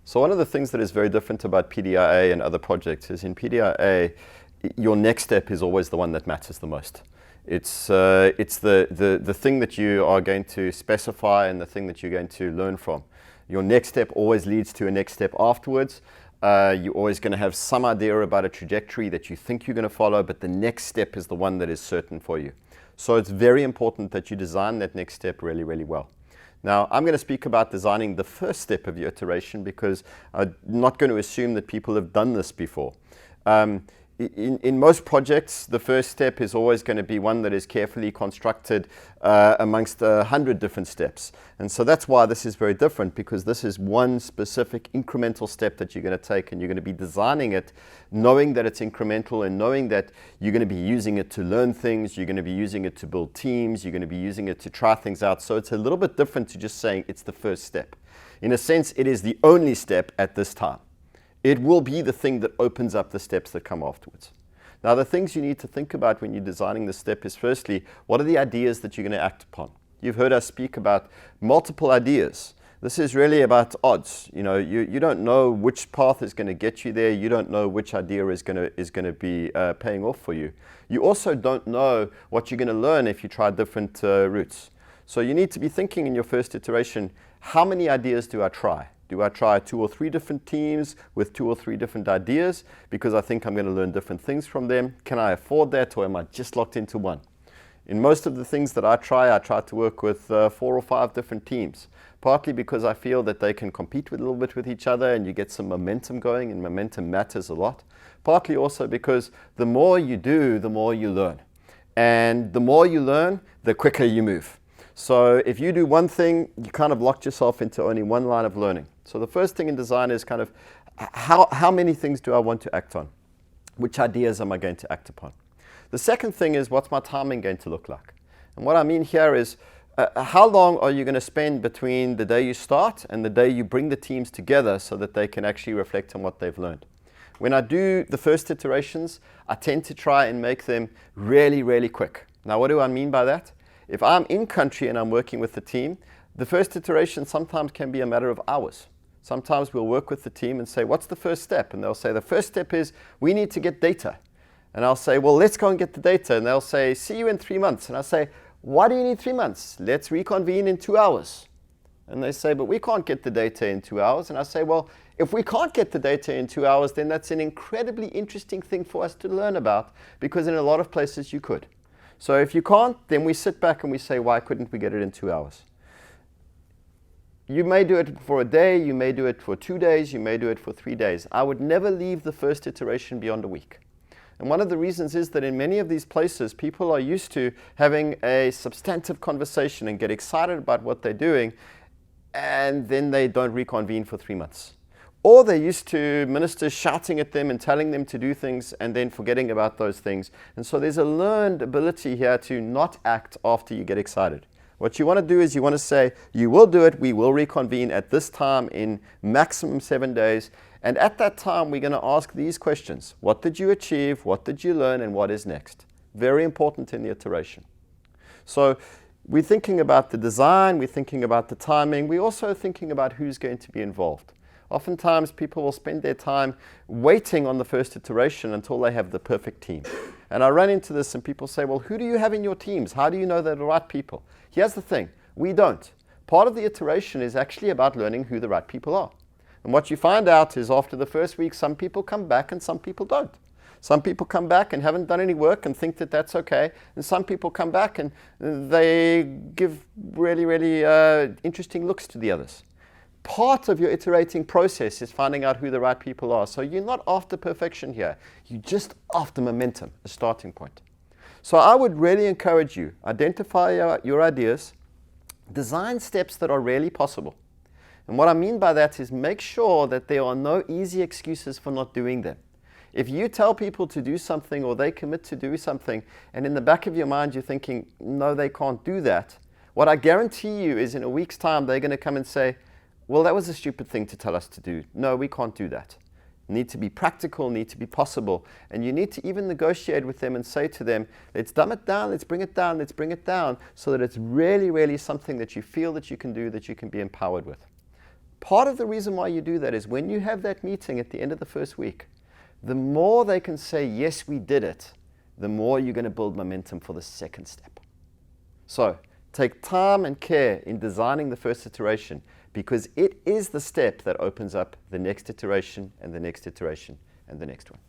So one of the things that is very different about PDIA and other projects is in PDIA, your next step is always the one that matters the most. It's the thing that you are going to specify and the thing that you're going to learn from. Your next step always leads to a next step afterwards. You're always going to have some idea about a trajectory that you think you're going to follow, but the next step is the one that is certain for you. So it's very important that you design that next step really, really well. Now, I'm going to speak about designing the first step of your iteration because I'm not going to assume that people have done this before. In most projects, the first step is always going to be one that is carefully constructed amongst 100 different steps. And so that's why this is very different, because this is one specific incremental step that you're going to take, and you're going to be designing it knowing that it's incremental and knowing that you're going to be using it to learn things, you're going to be using it to build teams, you're going to be using it to try things out. So it's a little bit different to just saying it's the first step. In a sense, it is the only step at this time. It will be the thing that opens up the steps that come afterwards. Now, the things you need to think about when you're designing the step is, firstly, what are the ideas that you're going to act upon? You've heard us speak about multiple ideas. This is really about odds. You don't know which path is going to get you there. You don't know which idea is going to be paying off for you. You also don't know what you're going to learn if you try different routes. So you need to be thinking in your first iteration, how many ideas do I try? Do I try 2 or 3 different teams with 2 or 3 different ideas because I think I'm going to learn different things from them? Can I afford that, or am I just locked into one? In most of the things that I try to work with 4 or 5 different teams, partly because I feel that they can compete with a little bit with each other and you get some momentum going, and momentum matters a lot. Partly also because the more you do, the more you learn. And the more you learn, the quicker you move. So if you do one thing, you kind of locked yourself into only one line of learning. So the first thing in design is kind of how many things do I want to act on? Which ideas am I going to act upon? The second thing is, what's my timing going to look like? And what I mean here is, how long are you going to spend between the day you start and the day you bring the teams together so that they can actually reflect on what they've learned? When I do the first iterations, I tend to try and make them really, really quick. Now, what do I mean by that? If I'm in country and I'm working with the team, the first iteration sometimes can be a matter of hours. Sometimes we'll work with the team and say, what's the first step? And they'll say, the first step is we need to get data. And I'll say, well, let's go and get the data. And they'll say, see you in 3 months. And I say, why do you need 3 months? Let's reconvene in 2 hours. And they say, but we can't get the data in 2 hours. And I say, well, if we can't get the data in 2 hours, then that's an incredibly interesting thing for us to learn about, because in a lot of places you could. So if you can't, then we sit back and we say, why couldn't we get it in 2 hours? You may do it for a day, you may do it for 2 days, you may do it for 3 days. I would never leave the first iteration beyond a week. And one of the reasons is that in many of these places, people are used to having a substantive conversation and get excited about what they're doing, and then they don't reconvene for 3 months. Or they're used to ministers shouting at them and telling them to do things and then forgetting about those things. And so there's a learned ability here to not act after you get excited. What you want to do is you want to say, you will do it, we will reconvene at this time in maximum 7 days. And at that time, we're going to ask these questions. What did you achieve? What did you learn? And what is next? Very important in the iteration. So we're thinking about the design, we're thinking about the timing, we're also thinking about who's going to be involved. Oftentimes, people will spend their time waiting on the first iteration until they have the perfect team. And I run into this and people say, well, who do you have in your teams? How do you know they're the right people? Here's the thing, we don't. Part of the iteration is actually about learning who the right people are. And what you find out is after the first week, some people come back and some people don't. Some people come back and haven't done any work and think that that's okay. And some people come back and they give really, really interesting looks to the others. Part of your iterating process is finding out who the right people are. So you're not after perfection here. You're just after momentum, a starting point. So I would really encourage you, identify your ideas, design steps that are really possible. And what I mean by that is make sure that there are no easy excuses for not doing them. If you tell people to do something or they commit to do something, and in the back of your mind you're thinking, no, they can't do that, what I guarantee you is in a week's time they're going to come and say, well, that was a stupid thing to tell us to do. No, we can't do that. Need to be practical, need to be possible. And you need to even negotiate with them and say to them, let's dumb it down, let's bring it down, let's bring it down, so that it's really, really something that you feel that you can do, that you can be empowered with. Part of the reason why you do that is when you have that meeting at the end of the first week, the more they can say, yes, we did it, the more you're going to build momentum for the second step. So take time and care in designing the first iteration, because it is the step that opens up the next iteration and the next iteration and the next one.